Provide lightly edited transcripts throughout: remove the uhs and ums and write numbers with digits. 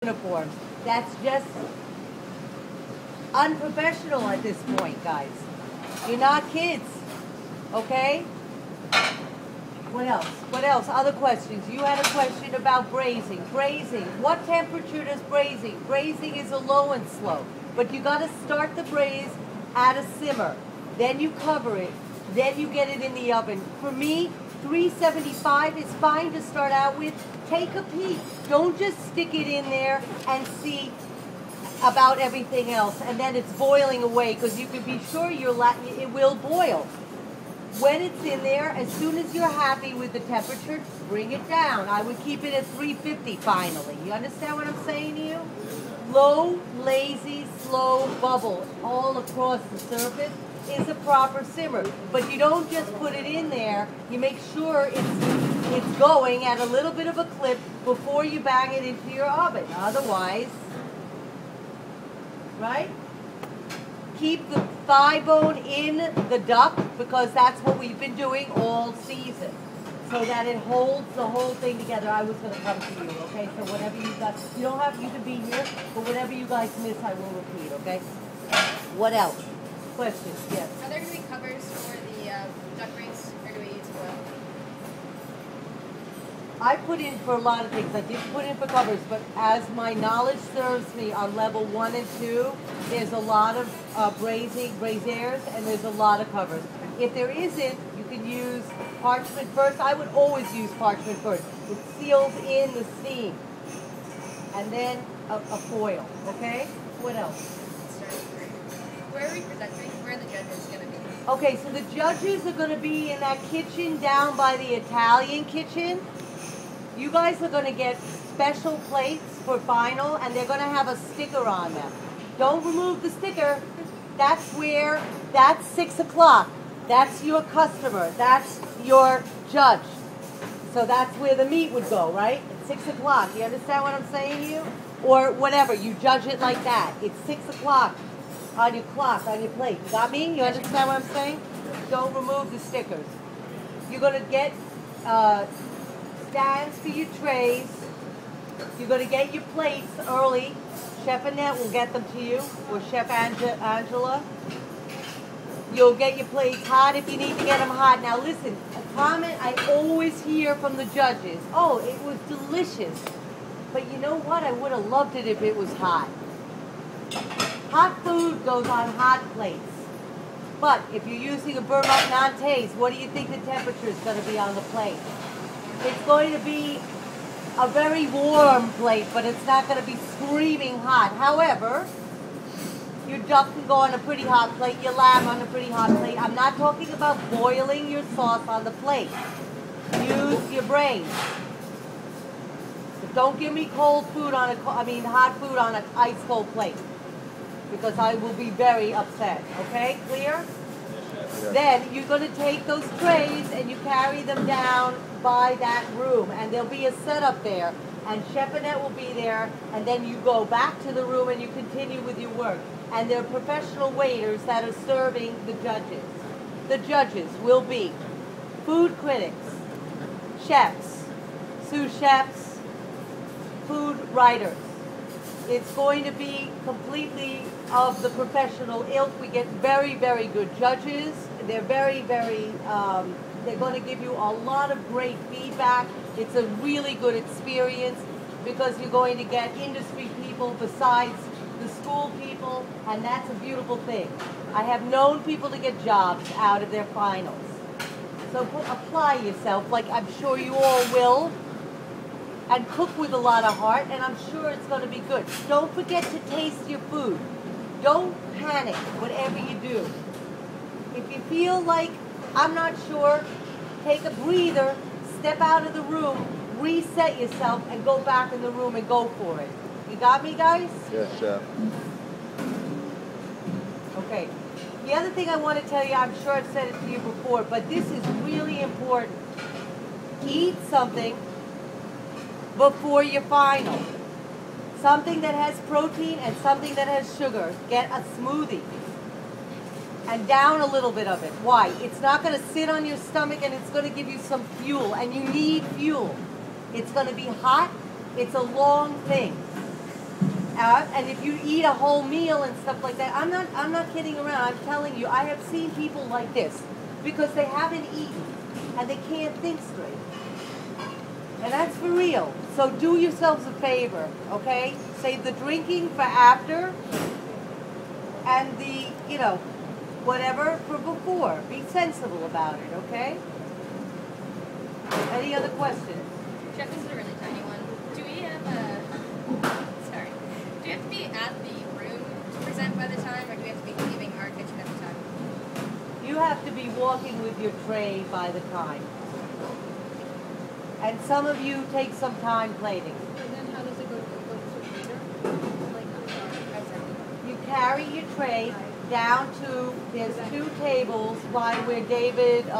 uniforms. That's just unprofessional at this point, guys. You're not kids, okay? What else? What else? Other questions? You had a question about braising. Braising. What temperature does braising? Braising is a low and slow. But you got to start the braise at a simmer. Then you cover it. Then you get it in the oven. For me, 375 is fine to start out with. Take a peek. Don't just stick it in there and see about everything else. And then it's boiling away because you can be sure it will boil. When it's in there, as soon as you're happy with the temperature, bring it down. I would keep it at 350 finally. You understand what I'm saying to you? Low, lazy, slow bubble all across the surface is a proper simmer. But you don't just put it in there. You make sure it's going at a little bit of a clip before you bang it into your oven. Otherwise, right? Keep the thigh bone in the duck because that's what we've been doing all season. So that it holds the whole thing together. I was going to come to you, okay? So whatever you guys, you can be here, but whatever you guys miss, I will repeat, okay? What else? Questions? Yes. Are there going to be covers for the duck rings, or do we use oil? I put in for a lot of things. I didn't put in for covers, but as my knowledge serves me on level 1 and 2, there's a lot of braziers, and there's a lot of covers. If there isn't, you can use parchment first. I would always use parchment first. It seals in the steam. And then a foil, okay? What else? Where are we presenting? Where are the judges going to be? Okay, so the judges are going to be in that kitchen down by the Italian kitchen. You guys are going to get special plates for final, and they're going to have a sticker on them. Don't remove the sticker. That's 6 o'clock. That's your customer. That's your judge. So that's where the meat would go, right? At 6 o'clock. You understand what I'm saying to you? Or whatever. You judge it like that. It's 6 o'clock on your clock, on your plate. You got me? You understand what I'm saying? Don't remove the stickers. You're going to get stands for your trays. You're going to get your plates early. Chef Annette will get them to you, or Chef Angela. You'll get your plates hot if you need to get them hot. Now listen, a comment I always hear from the judges, oh, it was delicious. But you know what? I would have loved it if it was hot. Hot food goes on hot plates. But if you're using a burn-up Nantes, what do you think the temperature is going to be on the plate? It's going to be a very warm plate, but it's not going to be screaming hot. However, your duck can go on a pretty hot plate, your lamb on a pretty hot plate. I'm not talking about boiling your sauce on the plate. Use your brain. But don't give me hot food on an ice cold plate, because I will be very upset. Okay, clear? Then you're going to take those trays and you carry them down by that room, and there'll be a setup there, and Chef Annette will be there, and then you go back to the room and you continue with your work. And there are professional waiters that are serving the judges. The judges will be food critics, chefs, sous chefs, food writers. It's going to be completely of the professional ilk. We get very, very good judges. They're very, very, they're going to give you a lot of great feedback. It's a really good experience because you're going to get industry people besides the school people, and that's a beautiful thing. I have known people to get jobs out of their finals. So apply yourself, like I'm sure you all will, and cook with a lot of heart, and I'm sure it's going to be good. Don't forget to taste your food. Don't panic, whatever you do. If you feel like, I'm not sure, take a breather, step out of the room, reset yourself, and go back in the room and go for it. You got me, guys? Yes, Chef. Okay. The other thing I want to tell you, I'm sure I've said it to you before, but this is really important. Eat something before your final. Something that has protein and something that has sugar. Get a smoothie. And down a little bit of it. Why? It's not going to sit on your stomach, and it's going to give you some fuel. And you need fuel. It's going to be hot. It's a long thing. And if you eat a whole meal and stuff like that, I'm not kidding around. I'm telling you, I have seen people like this because they haven't eaten and they can't think straight. And that's for real. So do yourselves a favor, okay? Save the drinking for after and the, whatever for before. Be sensible about it, okay? Any other questions? Chef, this is a really tiny one. Do we have sorry. Do we have to be at the room to present by the time, or do we have to be leaving our kitchen at the time? You have to be walking with your tray by the time. And some of you take some time plating. And then how does it go to later? You carry your tray down to, there's 2 tables by where David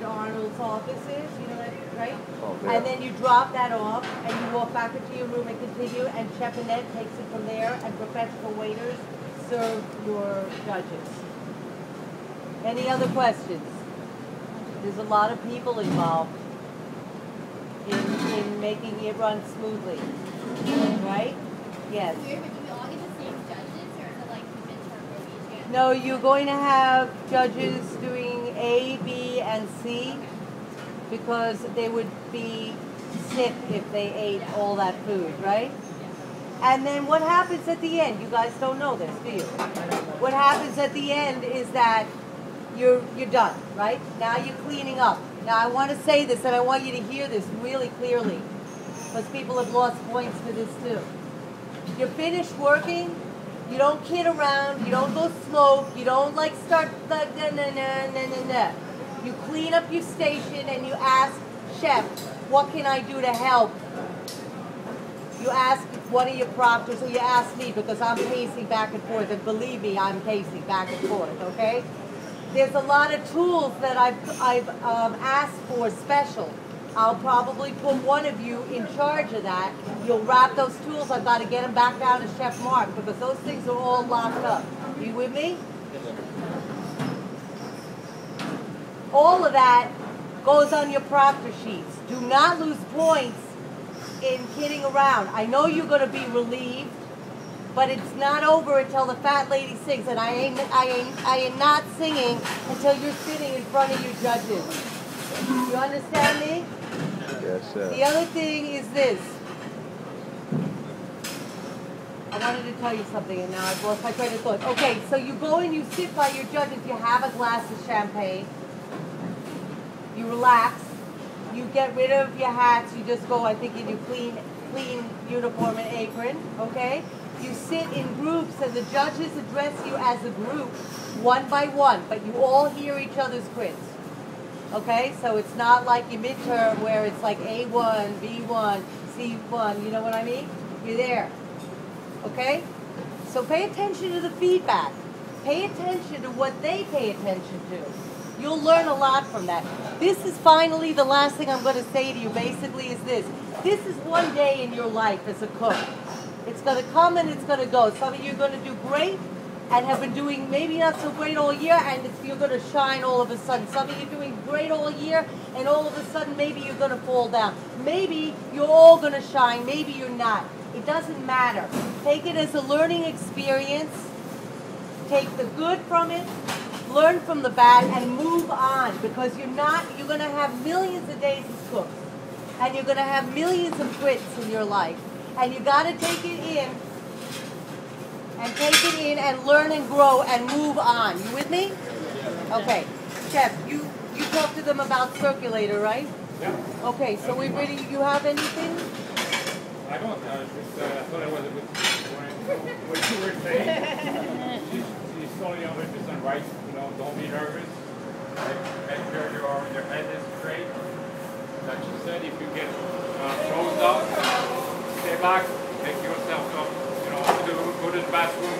Arnold's office is, you know that, right? Oh, yeah. And then you drop that off and you walk back into your room and continue, and Chef Annette takes it from there, and professional waiters serve your judges. Any other questions? There's a lot of people involved in making it run smoothly, right? Yes. Do we all get the same judges, or is it like midterm where we each get? No, you're going to have judges doing A, B, and C because they would be sick if they ate all that food, right? And then what happens at the end? You guys don't know this, do you? What happens at the end is that you're done, right? Now you're cleaning up. Now I want to say this, and I want you to hear this really clearly, because people have lost points to this too. You're finished working. You don't kid around. You don't go smoke. You don't like start the na. You clean up your station and you ask chef, what can I do to help? You ask one of your proctors, or you ask me because I'm pacing back and forth, and believe me, I'm pacing back and forth. Okay. There's a lot of tools that I've asked for special. I'll probably put one of you in charge of that. You'll wrap those tools. I've got to get them back down to Chef Mark because those things are all locked up. Are you with me? All of that goes on your proctor sheets. Do not lose points in kidding around. I know you're going to be relieved, but it's not over until the fat lady sings, and I am not singing until you're sitting in front of your judges. You understand me? Yes, sir. The other thing is this. I wanted to tell you something, and now I've lost my train of thought. Okay, so you go and you sit by your judges. You have a glass of champagne. You relax. You get rid of your hats. You just go, I think, in your clean uniform and apron. Okay? You sit in groups, and the judges address you as a group, one by one, but you all hear each other's quiz. Okay, so it's not like your midterm where it's like A1, B1, C1, you know what I mean? You're there. Okay? So pay attention to the feedback. Pay attention to what they pay attention to. You'll learn a lot from that. This is finally the last thing I'm going to say to you basically is this. This is one day in your life as a cook. It's going to come and it's going to go. Some of you are going to do great and have been doing maybe not so great all year, and you're going to shine all of a sudden. Some of you are doing great all year, and all of a sudden maybe you're going to fall down. Maybe you're all going to shine, maybe you're not. It doesn't matter. Take it as a learning experience. Take the good from it, learn from the bad, and move on, because you're going to have millions of days as cooks, and you're going to have millions of quits in your life, and you got to take it in. And take it in and learn and grow and move on. You with me? Okay. Chef, you talked to them about circulator, right? Yeah. Okay, so we ready? You have anything? I don't. I thought it was a good what you were saying. She's totally 100% right. Don't be nervous. Make sure your head is straight. Like she said, if you get froze out, stay back, make yourself up. Go to the bathroom,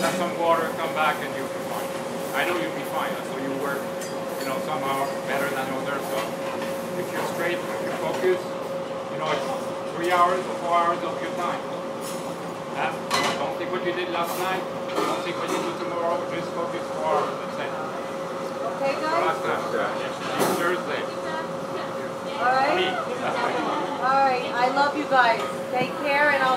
have some water, come back, and you'll be fine. I know you'll be fine. So you work, somehow better than others. So if you're straight, if you focus, it's 3 hours or 4 hours of your time. Don't think what you did last night. Don't think what you do tomorrow. Just focus 4 hours. That's it. Okay, guys? Last time. It's Thursday. All right. All right. I love you guys. Take care, and I'll